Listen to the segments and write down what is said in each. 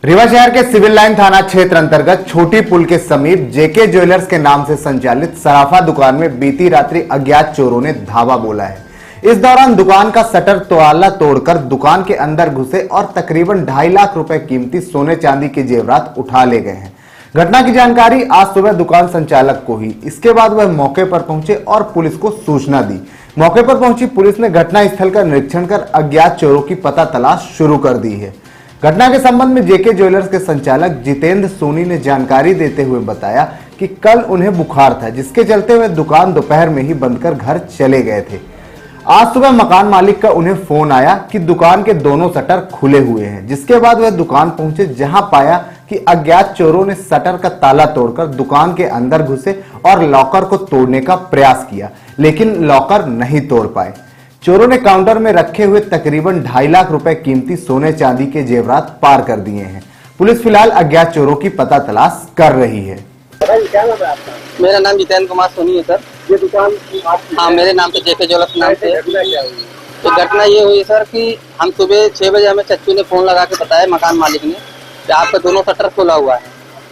रीवा शहर के civil line थाना क्षेत्र अंतर्गत छोटी पुल के समीप जेके ज्वेलर्स के नाम से संचालित सराफा दुकान में बीती रात्रि अज्ञात चोरों ने धावा बोला है। इस दौरान दुकान का शटर ताला तोड़कर दुकान के अंदर घुसे और तकरीबन 2.5 लाख रुपए कीमती सोने चांदी के जेवरात उठा ले गए हैं। घटना की जानकारी आज सुबह दुकान संचालक को हुई। इसके बाद वह मौके पर पहुंचे और पुलिस को सूचना दी। मौके पर पहुंची पुलिस ने घटना स्थल का निरीक्षण कर अज्ञात चोरों की पता तलाश शुरू कर दी है। घटना के संबंध में जेके ज्वेलर्स के संचालक जितेंद्र सोनी ने जानकारी देते हुए बताया कि कल उन्हें बुखार था, जिसके चलते वे दुकान दोपहर में ही बंद कर घर चले गए थे। आज सुबह मकान मालिक का उन्हें फोन आया कि दुकान के दोनों शटर खुले हुए हैं, जिसके बाद वह दुकान पहुंचे, जहां पाया कि अज्ञात चोरों ने शटर का ताला तोड़कर दुकान के अंदर घुसे और लॉकर को तोड़ने का प्रयास किया, लेकिन लॉकर नहीं तोड़ पाए। चोरों ने काउंटर में रखे हुए तकरीबन 2.5 लाख रुपए कीमती सोने चांदी के जेवरात पार कर दिए हैं। पुलिस फिलहाल अज्ञात चोरों की पता तलाश कर रही है। क्या नाम है आपका? मेरा नाम जितेंद्र कुमार सोनी है सर। ये दुकान हाँ, मेरे नाम से जेके ज्वेलर्स नाम से। तो घटना ये हुई सर कि हम सुबह 6 बजे हमें चच्चू ने फोन लगा के बताया मकान मालिक ने कि आपका दोनों शटर खुला हुआ है।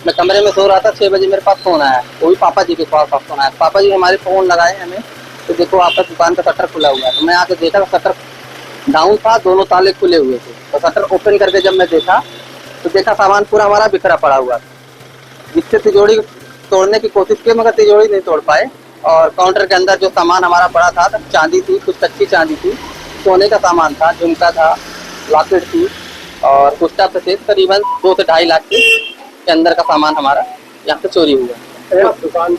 मैं कमरे में सो रहा था, 6 बजे मेरे पास फोन आया, वो भी पापा जी के पास फोन आया। पापा जी हमारे फोन लगाए हमें तो देखो आपका दुकान का शटर खुला हुआ है। तो मैं आके देखा शटर डाउन था, दोनों ताले खुले हुए थे। तो शटर ओपन करके जब मैं देखा तो देखा सामान पूरा हमारा बिखरा पड़ा हुआ था, जिससे तिजोरी तोड़ने की कोशिश की मगर तिजोरी नहीं तोड़ पाए। और काउंटर के अंदर जो सामान हमारा पड़ा था, चांदी थी, कुछ कच्ची चांदी थी, सोने का सामान था, झुमका था, लॉकेट थी और कुछ थे, करीबन 2 से 2.5 लाख के अंदर का सामान हमारा यहाँ से चोरी हुआ। दुकान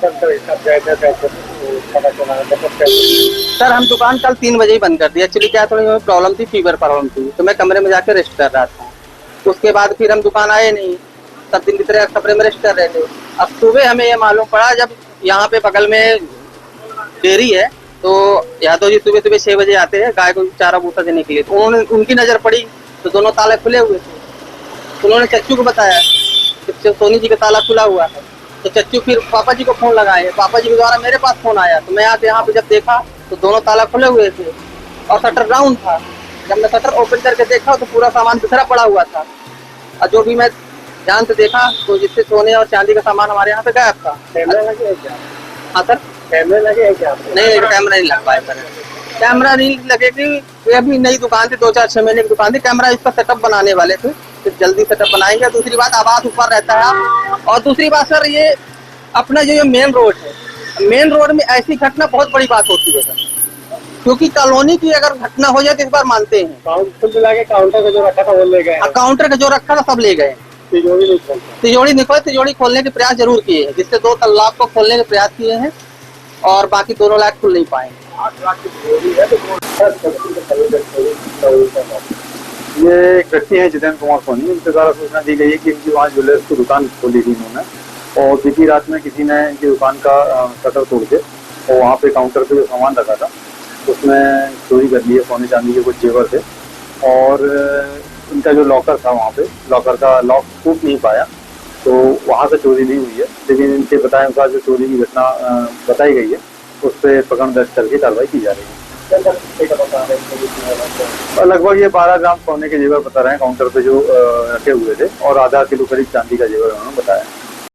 सर हम दुकान कल 3 बजे ही बंद कर दी। एक्चुअली क्या थोड़ी प्रॉब्लम थी, फीवर प्रॉब्लम थी, तो मैं कमरे में जाकर रेस्ट कर रहा था। उसके बाद फिर हम दुकान आए नहीं, सब दिन की तरह कमरे में रेस्ट कर रहे थे। अब सुबह हमें ये मालूम पड़ा, जब यहाँ पे बगल में डेयरी है तो यादव जी सुबह 6 बजे आते हैं गाय को चारा भूसा देने के लिए। तो उनकी नजर पड़ी तो दोनों ताले खुले हुए थे। तो उन्होंने चच्चू को बताया कि सोनी जी का ताला खुला हुआ है। तो चच्चू फिर पापा जी को फोन लगाए, पापा जी के द्वारा मेरे पास फोन आया। तो मैं आके यहाँ पे जब देखा तो दोनों ताला खुले हुए थे और शटर डाउन था। जब मैं शटर ओपन करके देखा तो पूरा सामान बिखरा पड़ा हुआ था। और जो भी मैं ध्यान से देखा तो जिससे सोने और चांदी का सामान हमारे यहाँ पे गायब था। कैमरा लगे क्या? हाँ सर, कैमरे लगे क्या? नहीं, कैमरा नहीं लग पाया सर। कैमरा नहीं लगे कि अभी नई दुकान थी, 2-4-6 महीने की दुकान थी। कैमरा इसका सेटअप बनाने वाले थे, फिर जल्दी सेटअप बनाएंगे। दूसरी बात, आवाज ऊपर रहता है। और दूसरी बात सर, ये अपना जो ये मेन रोड है, मेन रोड में ऐसी घटना बहुत बड़ी बात होती है सर, क्योंकि कॉलोनी की अगर घटना हो जाए तो इस बार मानते हैं। काउंटर का जो रखा था वो ले गए। काउंटर का जो रखा था सब ले गए। तिजोरी नहीं खोलते। तिजोरी खोलने के प्रयास जरूर किए हैं, जिससे 2 लाख को खोलने के प्रयास किए हैं और बाकी 2 लाख खुल नहीं पाए। 8 लाख की तिजोरी है। ये एक व्यक्ति है जितेंद्र कुमार सोनी, इनके द्वारा सूचना दी गई है कि इनकी वहाँ ज्वेलर्स की दुकान खोली थी इन्होंने, और बीती रात में किसी ने इनकी दुकान का शटर तोड़ के और वहाँ पे काउंटर पे जो सामान रखा था उसमें चोरी कर ली है। सोने चांदी के कुछ जेवर थे और इनका जो लॉकर था, वहाँ पे लॉकर का लॉक टूट नहीं पाया, तो वहाँ से चोरी नहीं हुई है। लेकिन इनके बताए अनुसार जो चोरी की घटना बताई गई है उस पर प्रकरण दर्ज करके कार्रवाई की जा रही है। लगभग ये 12 ग्राम सोने के जेवर बता रहे हैं काउंटर पे जो रखे हुए थे, और आधा किलो करीब चांदी का जेवर उन्होंने बताया।